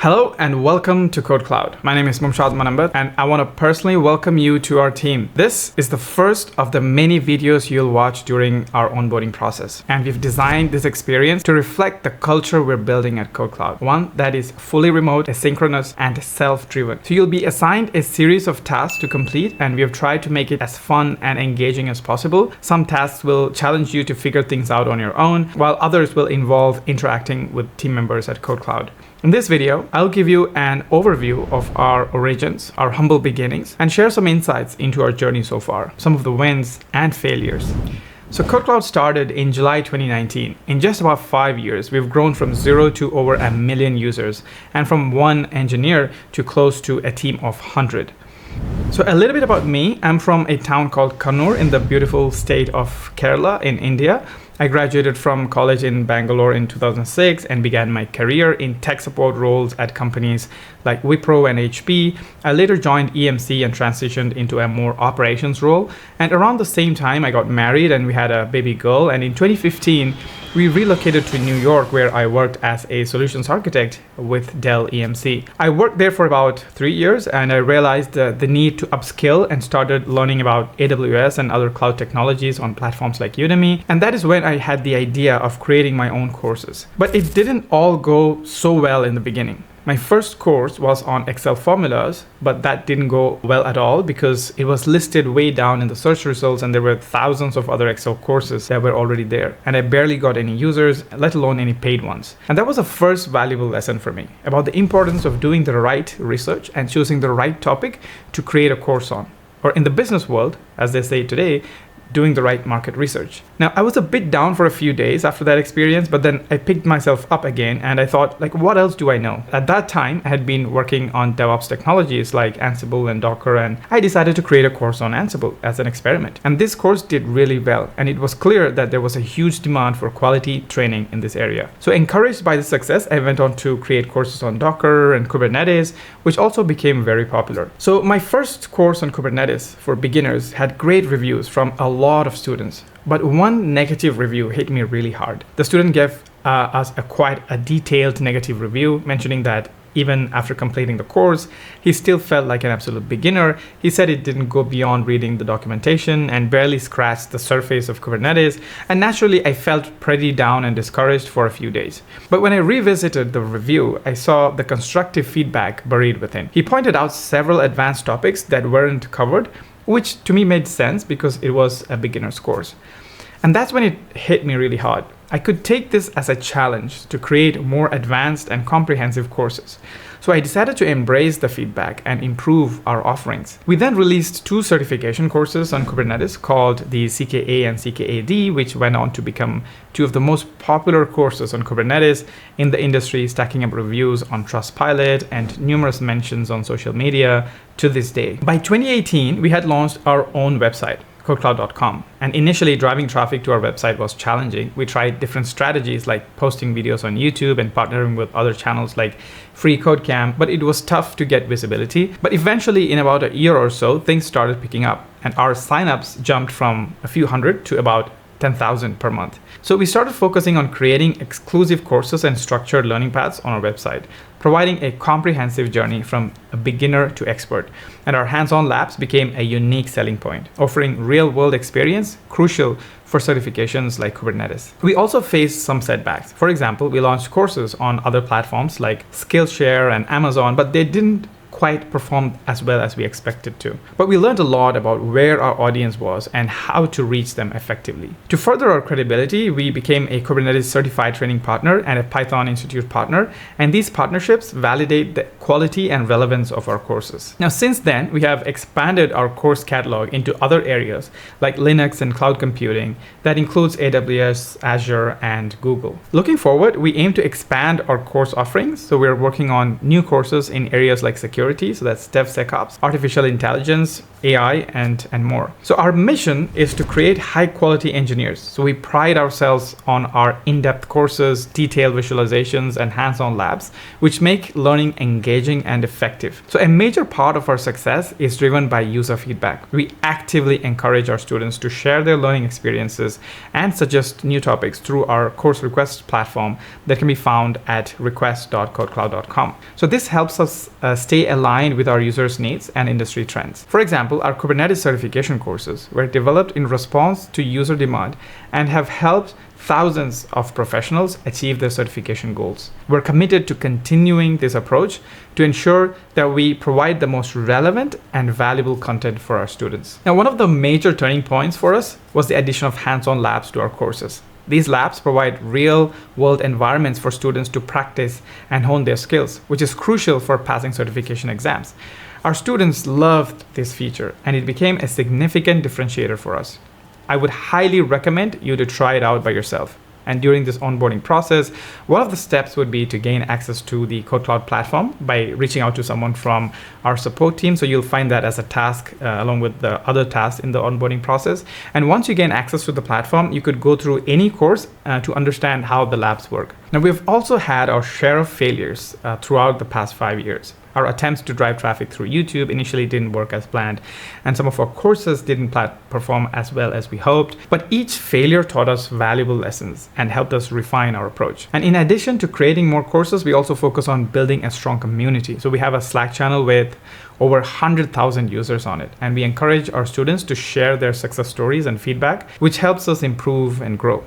Hello and welcome to Code Cloud. My name is Mumshad Manambat and I want to personally welcome you to our team. This is the first of the many videos you'll watch during our onboarding process. And we've designed this experience to reflect the culture we're building at Code Cloud. One that is fully remote, asynchronous, and self-driven. So you'll be assigned a series of tasks to complete, and we have tried to make it as fun and engaging as possible. Some tasks will challenge you to figure things out on your own, while others will involve interacting with team members at Code Cloud. In this video, I'll give you an overview of our origins, our humble beginnings, and share some insights into our journey so far, some of the wins and failures. So Code Cloud started in July 2019. In just about 5 years, we've grown from 0 to over 1 million users, and from 1 engineer to close to a team of 100. So a little bit about me. I'm from a town called Kannur in the beautiful state of Kerala in India. I graduated from college in Bangalore in 2006 and began my career in tech support roles at companies like Wipro and HP. I later joined EMC and transitioned into a more operations role. And around the same time, I got married and we had a baby girl. And in 2015, we relocated to New York, where I worked as a solutions architect with Dell EMC. I worked there for about 3 years and I realized the need to upskill and started learning about AWS and other cloud technologies on platforms like Udemy. And that is when I had the idea of creating my own courses. But it didn't all go so well in the beginning. My first course was on Excel formulas, but that didn't go well at all because it was listed way down in the search results and there were thousands of other Excel courses that were already there. And I barely got any users, let alone any paid ones. And that was the first valuable lesson for me about the importance of doing the right research and choosing the right topic to create a course on. Or in the business world, as they say today, doing the right market research. Now, I was a bit down for a few days after that experience, but then I picked myself up again and I thought, what else do I know? At that time, I had been working on DevOps technologies like Ansible and Docker, and I decided to create a course on Ansible as an experiment. And this course did really well, and it was clear that there was a huge demand for quality training in this area. So encouraged by the success, I went on to create courses on Docker and Kubernetes, which also became very popular. So my first course on Kubernetes for beginners had great reviews from a lot of students, but one negative review hit me really hard. The student gave us quite a detailed negative review, mentioning that even after completing the course, he still felt like an absolute beginner. He said it didn't go beyond reading the documentation and barely scratched the surface of Kubernetes. And naturally, I felt pretty down and discouraged for a few days. But when I revisited the review, I saw the constructive feedback buried within. He pointed out several advanced topics that weren't covered, which to me made sense because it was a beginner's course. And that's when it hit me really hard. I could take this as a challenge to create more advanced and comprehensive courses. So I decided to embrace the feedback and improve our offerings. We then released 2 certification courses on Kubernetes called the CKA and CKAD, which went on to become 2 of the most popular courses on Kubernetes in the industry, stacking up reviews on Trustpilot and numerous mentions on social media to this day. By 2018, we had launched our own website, codecloud.com. And initially, driving traffic to our website was challenging. We tried different strategies like posting videos on YouTube and partnering with other channels like Free Code Camp, but it was tough to get visibility. But eventually, in about a year or so, things started picking up and our signups jumped from a few hundred to about 10,000 per month. So we started focusing on creating exclusive courses and structured learning paths on our website, providing a comprehensive journey from a beginner to expert. And our hands-on labs became a unique selling point, offering real-world experience crucial for certifications like Kubernetes. We also faced some setbacks. For example, we launched courses on other platforms like Skillshare and Amazon, but they didn't quite performed as well as we expected to. But we learned a lot about where our audience was and how to reach them effectively. To further our credibility, we became a Kubernetes certified training partner and a Python Institute partner, and these partnerships validate the quality and relevance of our courses. Now, since then, we have expanded our course catalog into other areas like Linux and cloud computing. That includes AWS, Azure, and Google. Looking forward, we aim to expand our course offerings, so we're working on new courses in areas like security, cybersecurity, so that's DevSecOps, artificial intelligence, AI, and more. So our mission is to create high quality engineers. So we pride ourselves on our in-depth courses, detailed visualizations, and hands-on labs, which make learning engaging and effective. So a major part of our success is driven by user feedback. We actively encourage our students to share their learning experiences and suggest new topics through our course request platform that can be found at request.codecloud.com. So this helps us stay aligned with our users' needs and industry trends. For example, our Kubernetes certification courses were developed in response to user demand and have helped thousands of professionals achieve their certification goals. We're committed to continuing this approach to ensure that we provide the most relevant and valuable content for our students. Now, one of the major turning points for us was the addition of hands-on labs to our courses. These labs provide real-world environments for students to practice and hone their skills, which is crucial for passing certification exams. Our students loved this feature, and it became a significant differentiator for us. I would highly recommend you to try it out by yourself. And during this onboarding process, one of the steps would be to gain access to the CodeCloud platform by reaching out to someone from our support team. So you'll find that as a task along with the other tasks in the onboarding process. And once you gain access to the platform, you could go through any course to understand how the labs work. Now, we've also had our share of failures throughout the past 5 years. Our attempts to drive traffic through YouTube initially didn't work as planned, and some of our courses didn't perform as well as we hoped. But each failure taught us valuable lessons and helped us refine our approach. And in addition to creating more courses, we also focus on building a strong community. So we have a Slack channel with over 100,000 users on it, and we encourage our students to share their success stories and feedback, which helps us improve and grow.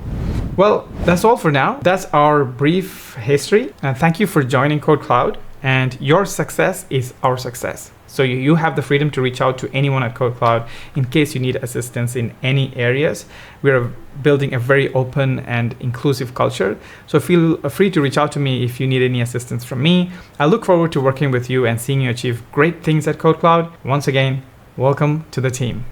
Well, that's all for now. That's our brief history. Thank you for joining CodeCloud. And your success is our success. So you have the freedom to reach out to anyone at CodeCloud in case you need assistance in any areas. We're building a very open and inclusive culture. So feel free to reach out to me if you need any assistance from me. I look forward to working with you and seeing you achieve great things at CodeCloud. Once again, welcome to the team.